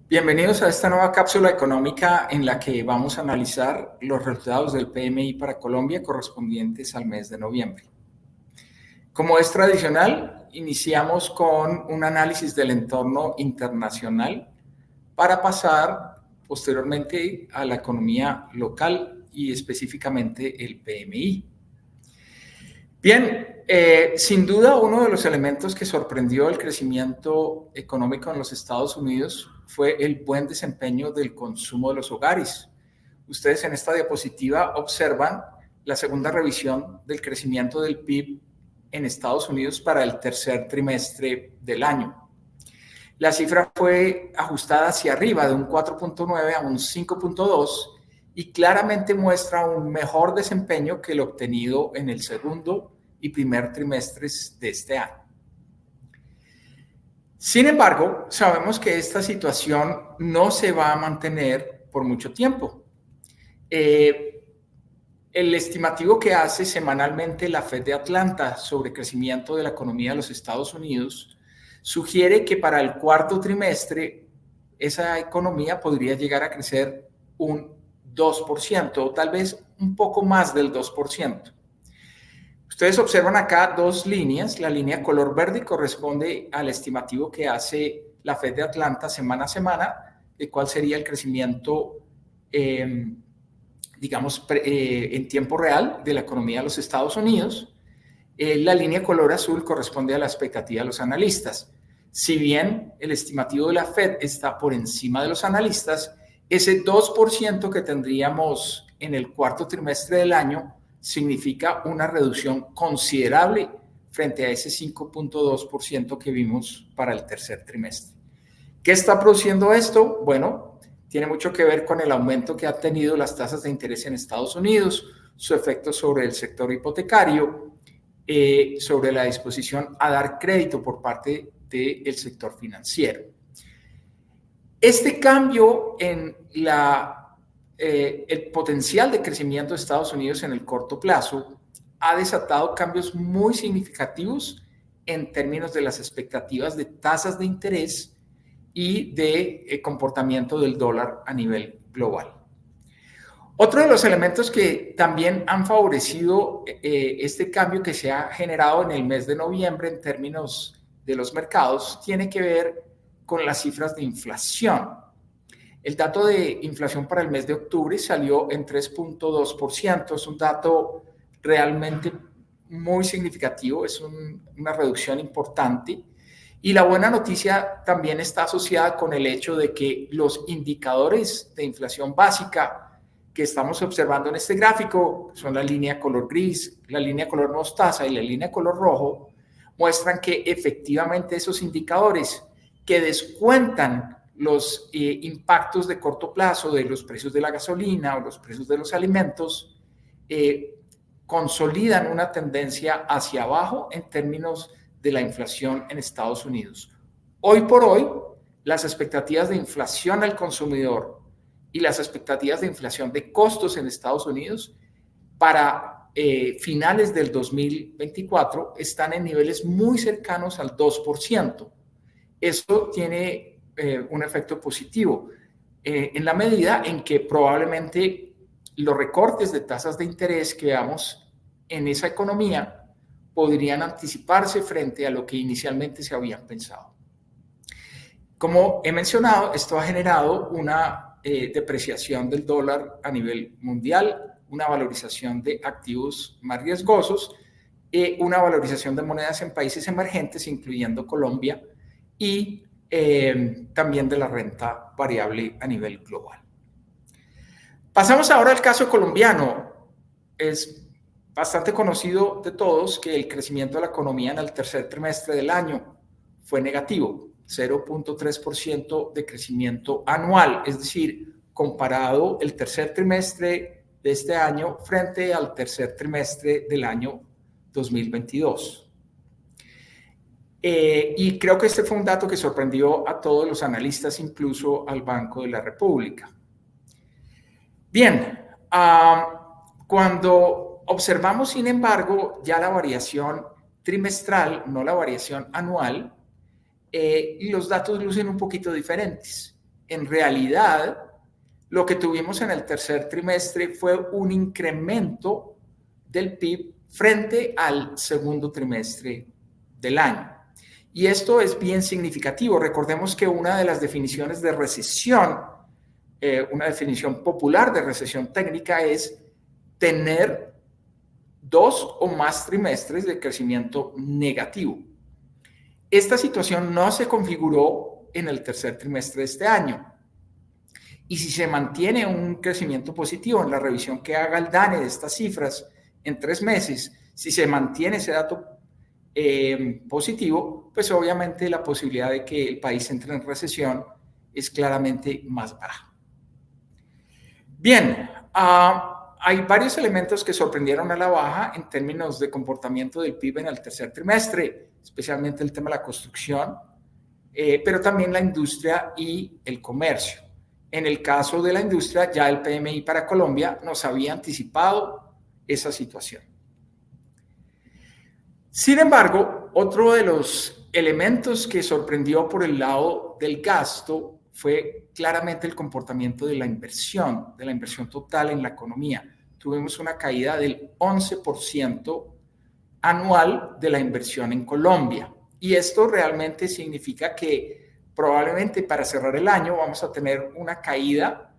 Bienvenidos a esta nueva cápsula económica en la que vamos a analizar los resultados del PMI para Colombia correspondientes al mes de noviembre. Como es tradicional, iniciamos con un análisis del entorno internacional para pasar posteriormente a la economía local y específicamente el PMI. Bien, sin duda uno de los elementos que sorprendió el crecimiento económico en los Estados Unidos fue el buen desempeño del consumo de los hogares. Ustedes en esta diapositiva observan la segunda revisión del crecimiento del PIB en Estados Unidos para el tercer trimestre del año. La cifra fue ajustada hacia arriba de un 4.9 a un 5.2 y claramente muestra un mejor desempeño que el obtenido en el segundo y primer trimestres de este año. Sin embargo, sabemos que esta situación no se va a mantener por mucho tiempo. El estimativo que hace semanalmente la Fed de Atlanta sobre crecimiento de la economía de los Estados Unidos sugiere que para el cuarto trimestre esa economía podría llegar a crecer un 2% o tal vez un poco más del 2%. Ustedes observan acá dos líneas. La línea color verde corresponde al estimativo que hace la Fed de Atlanta semana a semana, de cuál sería el crecimiento, en tiempo real de la economía de los Estados Unidos. La línea color azul corresponde a la expectativa de los analistas. Si bien el estimativo de la Fed está por encima de los analistas, ese 2% que tendríamos en el cuarto trimestre del año significa una reducción considerable frente a ese 5.2% que vimos para el tercer trimestre. ¿Qué está produciendo esto? Bueno, tiene mucho que ver con el aumento que han tenido las tasas de interés en Estados Unidos, su efecto sobre el sector hipotecario, sobre la disposición a dar crédito por parte del sector financiero. Este cambio en el potencial de crecimiento de Estados Unidos en el corto plazo ha desatado cambios muy significativos en términos de las expectativas de tasas de interés y de comportamiento del dólar a nivel global. Otro de los elementos que también han favorecido este cambio que se ha generado en el mes de noviembre en términos de los mercados tiene que ver con las cifras de inflación. El dato de inflación para el mes de octubre salió en 3.2%. Es un dato realmente muy significativo, es una reducción importante. Y la buena noticia también está asociada con el hecho de que los indicadores de inflación básica que estamos observando en este gráfico, son la línea color gris, la línea color mostaza y la línea color rojo, muestran que efectivamente esos indicadores que descuentan los impactos de corto plazo de los precios de la gasolina o los precios de los alimentos consolidan una tendencia hacia abajo en términos de la inflación en Estados Unidos. Hoy por hoy, las expectativas de inflación al consumidor y las expectativas de inflación de costos en Estados Unidos para finales del 2024 están en niveles muy cercanos al 2%. Eso tiene un efecto positivo en la medida en que probablemente los recortes de tasas de interés que veamos en esa economía podrían anticiparse frente a lo que inicialmente se habían pensado. Como he mencionado, esto ha generado una depreciación del dólar a nivel mundial, una valorización de activos más riesgosos, una valorización de monedas en países emergentes, incluyendo Colombia, y también de la renta variable a nivel global. Pasamos ahora al caso colombiano. Es bastante conocido de todos que el crecimiento de la economía en el tercer trimestre del año fue negativo, 0.3% de crecimiento anual, es decir, comparado el tercer trimestre de este año frente al tercer trimestre del año 2022. Y creo que este fue un dato que sorprendió a todos los analistas, incluso al Banco de la República. Bien, cuando observamos, sin embargo, ya la variación trimestral, no la variación anual, los datos lucen un poquito diferentes. en realidad, lo que tuvimos en el tercer trimestre fue un incremento del PIB frente al segundo trimestre del año. Y esto es bien significativo. Recordemos que una de las definiciones de recesión, una definición popular de recesión técnica, es tener 2 o más trimestres de crecimiento negativo. Esta situación no se configuró en el tercer trimestre de este año. Y si se mantiene un crecimiento positivo en la revisión que haga el DANE de estas cifras en 3 meses, si se mantiene ese dato positivo, pues obviamente la posibilidad de que el país entre en recesión es claramente más baja. Bien, hay varios elementos que sorprendieron a la baja en términos de comportamiento del PIB en el tercer trimestre, especialmente el tema de la construcción, pero también la industria y el comercio. En el caso de la industria, ya el PMI para Colombia nos había anticipado esa situación. Sin embargo, otro de los elementos que sorprendió por el lado del gasto fue claramente el comportamiento de la inversión total en la economía. Tuvimos una caída del 11% anual de la inversión en Colombia. Y esto realmente significa que probablemente para cerrar el año vamos a tener una caída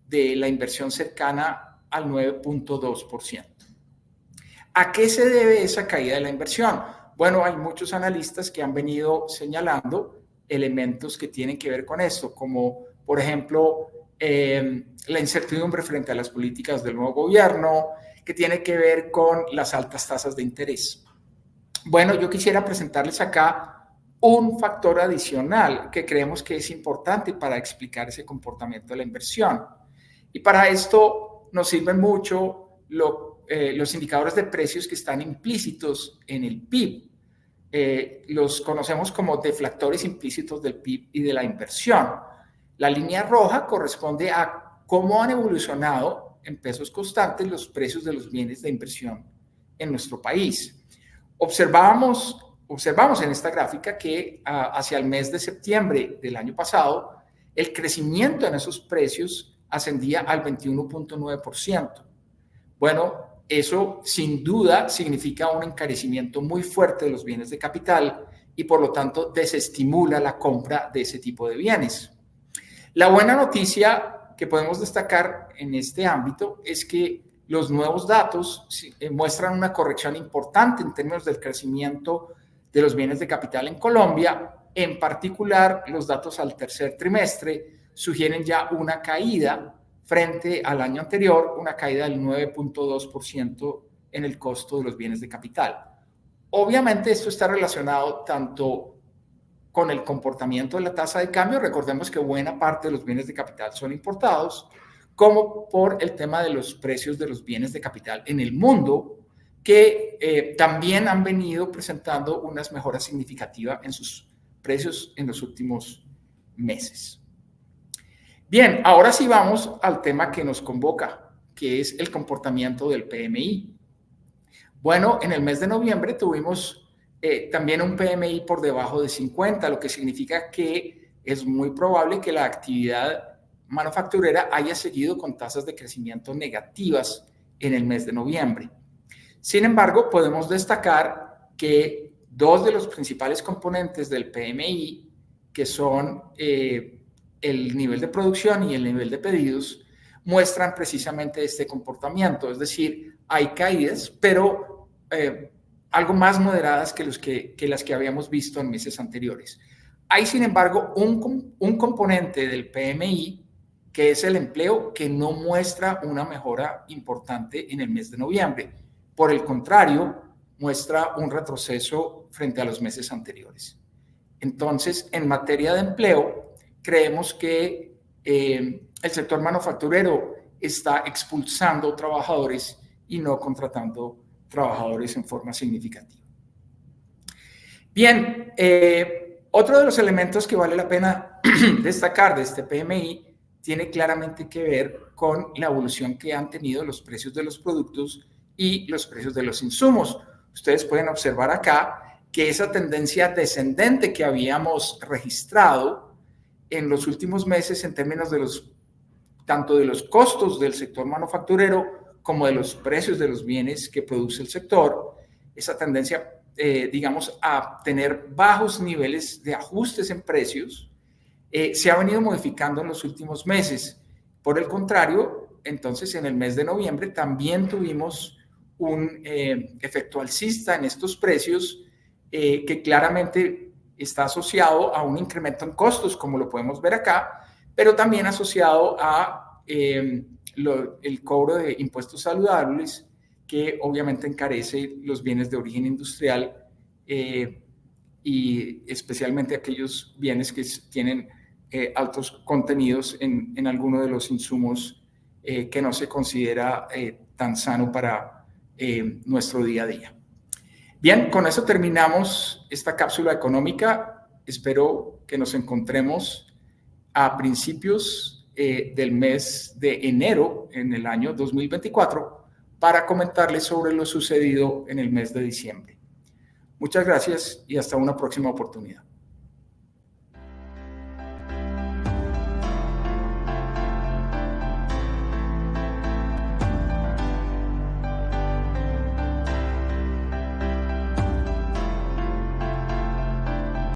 de la inversión cercana al 9.2%. ¿A qué se debe esa caída de la inversión? Bueno, hay muchos analistas que han venido señalando elementos que tienen que ver con esto, como por ejemplo la incertidumbre frente a las políticas del nuevo gobierno, que tiene que ver con las altas tasas de interés. Bueno, yo quisiera presentarles acá un factor adicional que creemos que es importante para explicar ese comportamiento de la inversión. Y para esto nos sirven mucho los indicadores de precios que están implícitos en el PIB. Los conocemos como deflactores implícitos del PIB y de la inversión. La línea roja corresponde a cómo han evolucionado en pesos constantes los precios de los bienes de inversión en nuestro país. Observamos en esta gráfica que hacia el mes de septiembre del año pasado, el crecimiento en esos precios ascendía al 21.9%. Bueno, eso sin duda significa un encarecimiento muy fuerte de los bienes de capital y por lo tanto desestimula la compra de ese tipo de bienes. La buena noticia que podemos destacar en este ámbito es que los nuevos datos muestran una corrección importante en términos del crecimiento de los bienes de capital en Colombia. En particular, los datos al tercer trimestre sugieren ya una caída frente al año anterior, una caída del 9.2% en el costo de los bienes de capital. Obviamente esto está relacionado tanto con el comportamiento de la tasa de cambio, recordemos que buena parte de los bienes de capital son importados, como por el tema de los precios de los bienes de capital en el mundo, que también han venido presentando unas mejoras significativas en sus precios en los últimos meses. Bien, ahora sí vamos al tema que nos convoca, que es el comportamiento del PMI. Bueno, en el mes de noviembre tuvimos también un PMI por debajo de 50, lo que significa que es muy probable que la actividad manufacturera haya seguido con tasas de crecimiento negativas en el mes de noviembre. Sin embargo, podemos destacar que dos de los principales componentes del PMI, que son el nivel de producción y el nivel de pedidos, muestran precisamente este comportamiento. Es decir, hay caídas, pero algo más moderadas que las que habíamos visto en meses anteriores. Hay, sin embargo, un componente del PMI, que es el empleo, que no muestra una mejora importante en el mes de noviembre. Por el contrario, muestra un retroceso frente a los meses anteriores. Entonces, en materia de empleo, creemos que el sector manufacturero está expulsando trabajadores y no contratando trabajadores en forma significativa. Bien, otro de los elementos que vale la pena destacar de este PMI tiene claramente que ver con la evolución que han tenido los precios de los productos y los precios de los insumos. Ustedes pueden observar acá que esa tendencia descendente que habíamos registrado en los últimos meses en términos de tanto de los costos del sector manufacturero como de los precios de los bienes que produce el sector, esa tendencia, digamos, a tener bajos niveles de ajustes en precios, se ha venido modificando en los últimos meses. Por el contrario, entonces en el mes de noviembre también tuvimos un efecto alcista en estos precios que claramente está asociado a un incremento en costos, como lo podemos ver acá, pero también asociado a el cobro de impuestos saludables, que obviamente encarece los bienes de origen industrial y especialmente aquellos bienes que tienen altos contenidos en alguno de los insumos que no se considera tan sano para nuestro día a día. Bien, con eso terminamos esta cápsula económica. Espero que nos encontremos a principios del mes de enero en el año 2024 para comentarles sobre lo sucedido en el mes de diciembre. Muchas gracias y hasta una próxima oportunidad.